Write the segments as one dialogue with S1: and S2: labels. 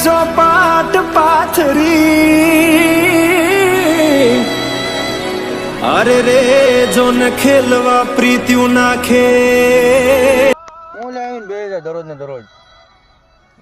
S1: ચોપાટ પાથરી અરે રે જોન ખેલવા પ્રીત્યું નાખે
S2: હું લાવીને બે જાય દરરોજ ને દરરોજ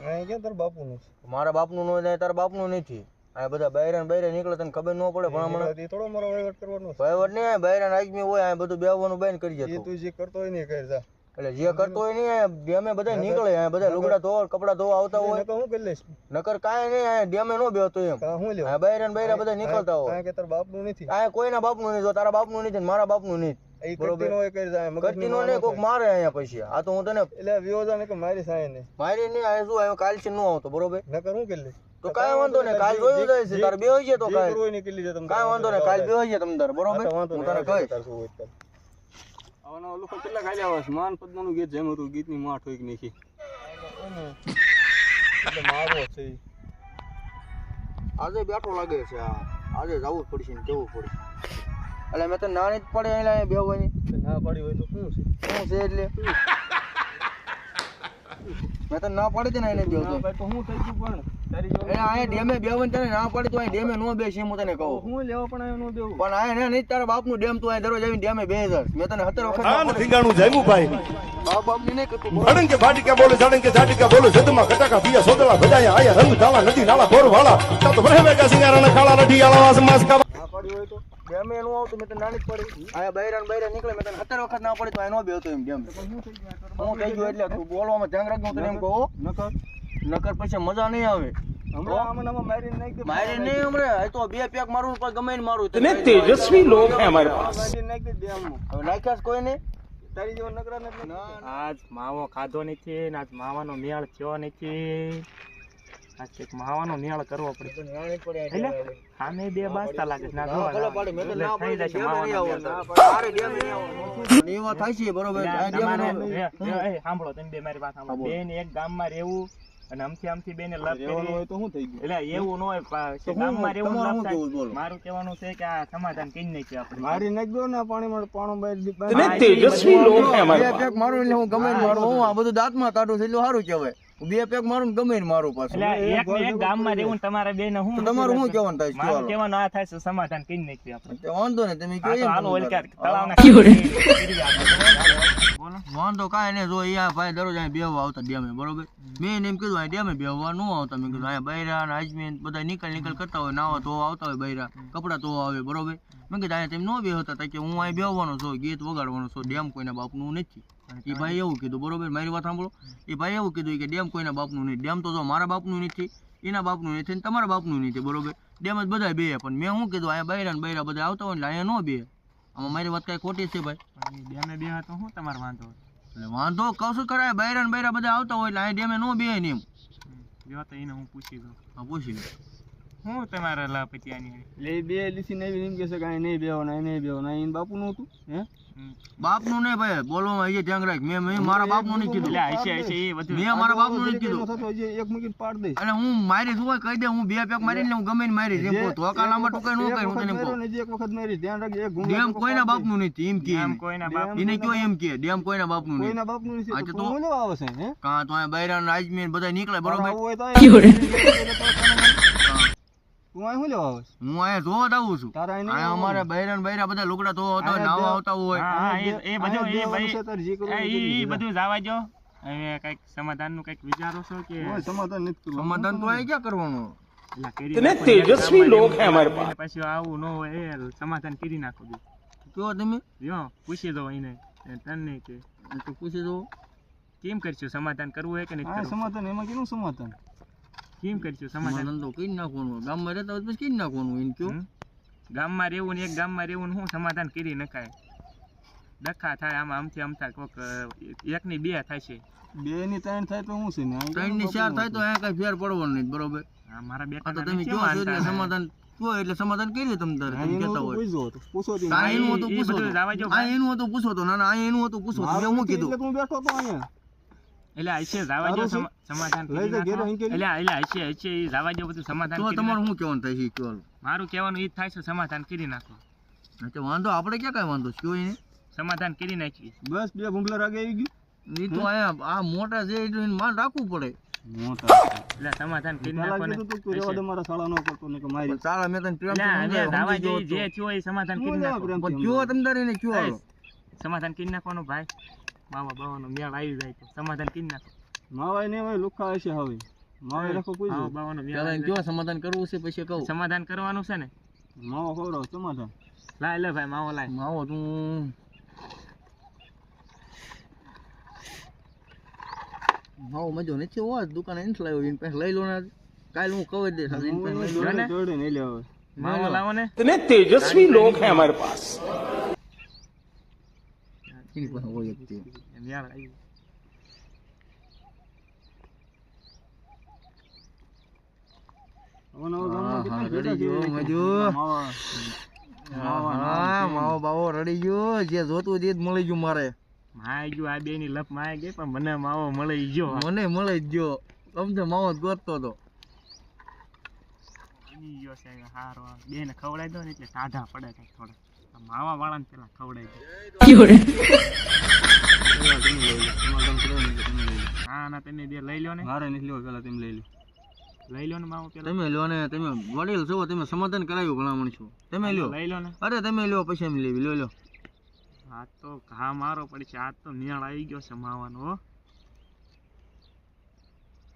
S3: ક્યાં તાર બાપુનું
S2: મારા બાપનું નો જાય તારા બાપનું નથી આ બધા બૈરા નીકળે તને ખબર ન પડે ભણામણ
S3: થોડો મારો વહીવટ કરવાનો
S2: વહીવટ નહીં બૈરા આદમી હોય આ બધું બેવાનું બંધ કરી જતો
S3: તું જે કરતો હોય ને કર જા
S2: એટલે જે કરતો હોય નહીં ડેમે બધા નીકળે આ બધા લુગડા ધોવા કપડા ધોવા આવતા હોય
S3: હું કરી લઈશ
S2: નકર કાંઈ નહીં આ ડેમે નો બેહતો એમ
S3: હું લેવા
S2: આ બૈરા બધા નીકળતા હોય
S3: કે તાર બાપનું નથી
S2: આ કોઈના બાપનું નહીં જો તારા બાપનું નથી મારા બાપનું નહીં
S3: એ કરતી નો હોય કરી જાય
S2: કરતી નો નહીં કોક મારે અહીંયા પછી આ તો હું તને
S3: એટલે વિયોજા ને કે મારી સાય ને
S2: મારી નહીં આ શું આવ્યો કાલ છે નો આવતો બરોબર
S3: નકર હું કરી લઈશ
S2: તો કાંઈ વાંધો નહીં કાલ જોયું જાય છે તાર બે હોય છે તો કાંઈ
S3: કોઈ નહીં કરી લેજો
S2: કાંઈ વાંધો નહીં કાલ બે હોય છે તમ તાર બરોબર હું તને કહીશ
S3: આવવાનો લોકો કેટલા ખાલી આવે છે માન પદ્માનું ગીત જેમ હતું ગીતની માઠ હોય કે નહીં એટલે મારો છે
S2: આજે બેઠો લાગે છે આજે જવું જ પડશે ને જવું પડશે એટલે મેં તો નાની જ પડે અહીંયા બે હોય
S3: ના પાડી હોય તો શું છે
S2: એટલે મેં તો ના પાડી દે ને એને બેવ
S3: તો હું થઈ ગયું પણ તારી જો
S2: અહીંયા ડેમે બેવન તને ના પાડી તો અહીં ડેમે નો બેસી હું તને કહું
S3: હું લેવા પણ આવ્યો નો દેવું
S2: પણ અહીંયા નહીં તારા બાપનું ડેમ તું અહીં દરરોજ આવીને ડેમે 2000 મેં તને 17 વખત
S4: આન ઠીંગાણું જામ્યું ભાઈ
S2: બાપની નહીં કરતું
S4: અડંગ કે ભાટી કે બોલે જડંગ કે જાટી કે બોલે જતમાં કટાકા પિયા સોદલા ભજાયા આયા રંગ ધાલા નદી નાલા બોર વાળા તા તો ભરે મેગા સિંગારાના કાળા લઠી આલા વાસ માસ કા
S2: ના પાડી હોય તો ડેમે નું આવતું મેં તને નાની જ પડી અહીંયા બૈરા નીકળે મેં તને 17 વખત ના પડી તો અહીં નો બેહતો એમ ડેમ હું થઈ ગયું એટલે તું બોલવામાં ધ્યાન રાખજો હું તને એમ કહું નકર પછી મજા નહીં આવે
S3: મારી
S2: નહીં હમણાં તો બે પેક મારું પણ ગમે ને મારું
S4: इतने तेजस्वी लोग हैं हमारे पास
S2: હવે નાખ્યા કોઈ નહીં
S3: તારી જેવો નકરા નથી
S5: આજ માવો ખાધો નથી ને આજ માવાનો મેળ થયો નથી આજ એક માવાનો મેળ કરવો પડે એટલે આને બે બાસતા લાગે છે ના જોવા થઈ જશે માવાનો મેળ.
S2: એવા થાય છે બરોબર
S5: સાંભળો તમે બે મારી વાત સાંભળો બે ને એક ગામમાં રહેવું અને આમથી બેને લપ કરી
S3: તો શું થઈ ગયું
S5: એટલે એવું ન હોય ગામમાં રહેવું લપ થાય. મારું કહેવાનું છે કે આ સમાધાન કરી નાખીએ આપણે
S3: મારી નાખ દો ને પાણીમાં પાણો બહાર
S4: इतने तेजस्वी लोग हैं हमारे
S2: બે પેક મારું એટલે હું ગમે ને મારું હું આ બધું દાંતમાં કાઢું છું એટલું સારું કહેવાય હું બે પેક મારું ને ગમે ને મારું પાછું
S5: એટલે એક ને એક ગામમાં રહેવું ને તમારે બે ને હું
S2: તો તમારું શું કહેવાનું થાય છે
S5: મારું કહેવાનું આ થાય છે સમાધાન કરી નાખીએ આપણે
S2: તે વાંધો ને તમે કહો
S5: આ તો
S2: એમ
S5: હાલો
S2: તમે
S5: ઓલકા
S2: કરો.
S5: તળાવના કરી
S2: વાંધો કાંઈ નહીં જો અહીંયા ભાઈ દરરોજ અહીંયા બેહવા આવતા ડેમે બરોબર મેં એમ કીધું અહીંયા ડેમે બેહવા ન આવતા મેં કીધું અહીંયા બૈરા ને આજમીન બધા નીકળ કરતા હોય નાવા ધોવા આવતા હોય બૈરા કપડાં ધોવા આવે બરોબર મેં કીધું અહીંયા તેમ ન બેહતા હતા કે હું અહીં બેહવાનો છું ગીત વગાડવાનો છું ડેમ કોઈના બાપનું નથી એ ભાઈ એવું કીધું બરોબર મારી વાત સાંભળો એ ભાઈ એવું કીધું કે ડેમ કોઈના બાપનું નથી ડેમ તો જો મારા બાપનું નથી એના બાપનું નથી ને તમારા બાપનું નથી બરોબર ડેમ જ બધા બે પણ મેં શું કીધું અહીંયા બૈરા ને બૈરા બધા આવતા હોય એટલે અહીંયા ન બે આમાં મારી વાત કાંઈ ખોટી છે ભાઈ
S5: ડેમે બે તો શું તમારે વાંધો
S2: એટલે વાંધો કહું છું કરાય બૈરા ને બૈરા બધા આવતા હોય એટલે અહીંયા ડેમે ન બે ને એમ
S5: જો તો એને હું પૂછી દઉં
S2: હા પૂછી લે
S5: હું તમારે લા પછી આની
S3: લે બે લીસી નવી એમ કે છે કે આ નહીં બેહો ના નહીં બેહો ના એન બાપુ નું હતું હે
S2: બાપનું નહીં ભાઈ બોલવામાં એ ધ્યાન રાખ મેં મારા બાપનું નહીં કીધું
S5: એટલે હશે એ બધું
S2: મેં મારા બાપનું નહીં કીધું
S3: થતો હજી એક મૂકીને પાડ દઈશ
S2: અને હું મારી શું હોય કહી દે હું બે પેક મારીને હું ગમે ને મારી જેમ કહું ધોકા લાંબા ટૂંકા ન કરે હું તને એમ કહું
S3: એક વખત મારી ધ્યાન રાખજે એક
S2: ડેમ કોઈના બાપનું નથી એમ કે
S5: આમ કોઈના બાપ
S2: એને કયો એમ કે ડેમ કોઈના બાપનું નથી
S3: કોઈના બાપનું નથી
S2: અચ્છા,
S3: તો
S2: તો-
S3: હું લેવા આવે છે હે
S2: કાં તો અહીંયા બૈરા ને આજમીન બધા નીકળે બરોબર
S3: આવું હોય તો તું અહીં શું લેવા આવે છે?
S2: હું અહીંયા જોવા જ આવું છું
S3: તારા અહીં નહીં
S2: અહીંયા અમારે બૈરા ને બૈરા બધા લુગડા ધોવા આવતા હોય નાવા આવતા હોય
S5: હા એ બધું એ
S3: દેવાનું
S5: ભાઈ
S3: છે તારે જે કરવું હોય એ
S5: એ
S3: કરી
S5: બધું જવા દો હવે કઈક સમાધાન નું કઈક વિચારો છો કે
S3: કોઈ સમાધાન નથી કરવાનું.
S2: સમાધાન તો અહીંયા ક્યાં કરવાનું
S5: એલા કરી
S4: इतने
S5: નાખો.
S4: तेजस्वी लोग हैं हमारे पास
S5: પછી આવું ન હોય એ સમાધાન કરી નાખો બી
S2: કયો તમે
S5: જો પૂછી દો એને તને કે
S2: એ તો પૂછી દો
S5: કેમ કરશું સમાધાન કરવું હોય કે નહીં
S3: હા
S5: કરવું
S3: સમાધાન એમાં કેનું સમાધાન
S5: કેમ કરશું સમાધાન
S2: સમાધાન તો કઈ નાખવાનું ગામમાં રહેતા હોય તો પછી કઈ નાખવાનું એને કયો
S5: હમ? ગામમાં રહેવું ને એક ગામમાં રહેવું ને શું સમાધાન કરી નખાય ડખા થાય આમાં આમથી આમથા કોક એક ની બે થાય છે
S3: બે ની ત્રણ થાય તો હું છે ને અહીં
S2: ત્રણ ની ચાર થાય તો અહીંયા કઈ ફેર પડવાનું નહીં બરોબર
S5: હા, મારા
S2: આ
S5: બેટા
S2: તો તમે કયો છો એટલે સમાધાન કયો એટલે સમાધાન કરી તમે તારે તમે
S3: એનું
S2: કહેતા
S3: તો
S2: હોય
S3: પૂછજો તો પૂછો તી
S2: આ એનું હતું
S5: ઈ
S2: પૂછો
S5: બધું
S2: તો.
S5: જવા દો
S2: આ
S5: ભાઈ.
S2: એનું હતું પૂછો તો ના ના આ એનું હતું પૂછો તો મેં હું કીધું
S3: એટલે તું બેઠો તો અહીંયા
S5: એટલે હશે જવા દો
S3: તારું
S5: સમાધાન
S3: લઈ
S5: કરી
S3: જા ઘેરે
S5: નાખો.
S3: અહીં કરી.
S5: એટલે હશે ઈ જવા દો બધું સમાધાન
S2: તો
S5: કરી
S2: તમારું
S5: નાખો.
S2: શું કહેવાનું થાય છે એ કયો
S5: મારું કહેવાનું ઈ જ થાય છે સમાધાન કરી નાખો
S2: અચ્છા વાંધો આપણે ક્યાં કાંઈ વાંધો છે કયો એને
S5: સમાધાન કરી નાખી
S3: બસ બે ભૂંગલા રાગે આવી ગયું
S2: એ તો અહીંયા આ મોટા છે એટલે એને માન રાખવું પડે
S3: મોટા
S5: એટલે સમાધાન કરી
S3: પેલા
S5: નાખો ને
S3: કીધું તું રહેવા દે, મારા શાળા નો કરતો ને કે મારી
S2: ચાલ અમે તને પ્રેમ
S5: એટલે હવે દાવા જેવી જે થયો એ સમાધાન કરી નાખો
S2: જો તમ તારે ને કયો હાલો.
S5: સમાધાન કરી નાખવાનું ભાઈ મામા બાવાનો મેળ આવી જાય તો સમાધાન કરી નાખો
S3: માવાય ને હવે લુખા હશે હવે માવાય રાખો કોઈ
S5: મામા બાવાનો મેળ
S2: પેલા
S5: આવી
S2: કયો સમાધાન કરવું છે પછી કહું.
S5: જાય. સમાધાન કરવાનું છે ને
S3: માવા ખવડાવ સમાધાન
S5: લાય લે ભાઈ માવો લાય
S2: માવો તું માવો મજો નથી હોવા દુકાને નથી લાવ્યો એની પાસે લઈ લો ને કાલ હું કહી દઈશ હાલ એની પાસે લઈ લો.
S5: ને?
S3: જોડે નહીં લે હવે
S5: માવો લાવો ને
S1: इतने तेजस्वी लोग हैं हमारे पास
S2: એની પાસે હોય જ તે.
S5: મેળ આવી
S3: હવે નવો ગામમાં
S2: હા,
S3: કેટલા
S2: રડી
S3: ભેગા
S2: ગયો,
S3: છે.
S2: મજો.
S3: માવા
S2: હા માવો બાવો રડી ગયો જે જોતું તે જ મળી ગયું મારે.
S5: માય ગયું આ બે ની લપ માય ગઈ પણ મને માવો મળી ગયો
S2: મને મળી જ ગયો સમજે માવો જ ગોતતો હતો.
S5: ઈ ગયો છે હારો બે ને ખવડાવી દો ને એટલે ટાઢા પડે છે થોડા આ માવા વાળાને પેલા ખવડાવી દો હા ના તમે બે લઈ લો ને
S3: મારે નથી લેવો પેલા તમે લઈ લો
S5: લઈ લો ને માવો પેલા
S2: તમે લ્યો ને તમે વડીલ છો તમે સમાધાન કરાવ્યું ભલામણ છો તમે લ્યો
S5: લઈ લો ને
S2: અરે તમે લ્યો પછી એમ લેવી લ્યો લ્યો.
S5: આ તો ઘા મારો પડશે આ તો નિયાળ આવી ગયો છે માવાનો હો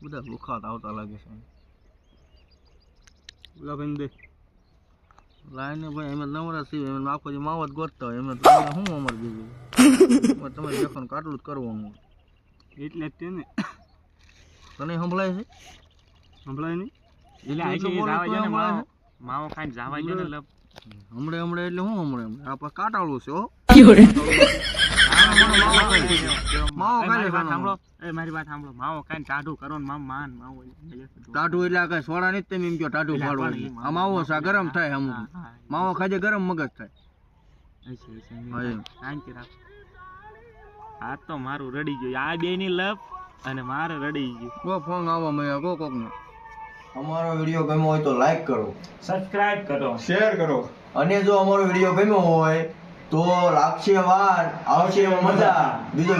S2: બધા ભૂખા આવતા લાગે છે.
S3: બોલા ભાઈ દે
S2: લાઈને ભાઈ એમ નવરા છીએ એમ આખો જે માવો જ ગોતતા હોય એમ તમે શું અમારે બીજું તમે દેખવાનું કાટલું જ કરવાનું.
S3: એટલે જ તે ને
S2: તને સંભળાય છે
S3: સંભળાય નહીં
S5: એટલે આ
S2: એટલું
S5: છે
S2: બોલો
S5: જાવા
S2: તો
S5: દો ને
S2: અમારે
S5: માવો માવો ખાઈને જાવા દો ને લપ
S2: હમણે હમણે એટલે શું હમણે આપણે કાટાળું છે હો. માવો ખાઈ
S5: મારી વાત
S2: લેવાનો.
S5: સાંભળો એ મારી વાત સાંભળો માવો ખાઈને ટાઢું કરો ને માન માવો
S2: ટાઢું એટલે આ કઈ સોડા નહીં તમે એમ કહો ટાઢું ફાડવું એટલે. આ માવો છે આ ગરમ થાય અમુક માવો ખાજે ગરમ મગજ થાય. હા, એમ.
S5: શાંતિ રાખો આ તો મારું રડી ગયું આ બે ની લપ અને મારે રડી ગયું
S2: કો ફોન આવવા મળ્યા કો કોક ને. અમારો વિડીયો ગમ્યો હોય તો લાઈક કરો
S5: સબસ્ક્રાઇબ કરો
S3: શેર કરો
S2: અને જો અમારો વિડીયો ગમ્યો હોય તો લાગશે વાર આવશે મજા બીજો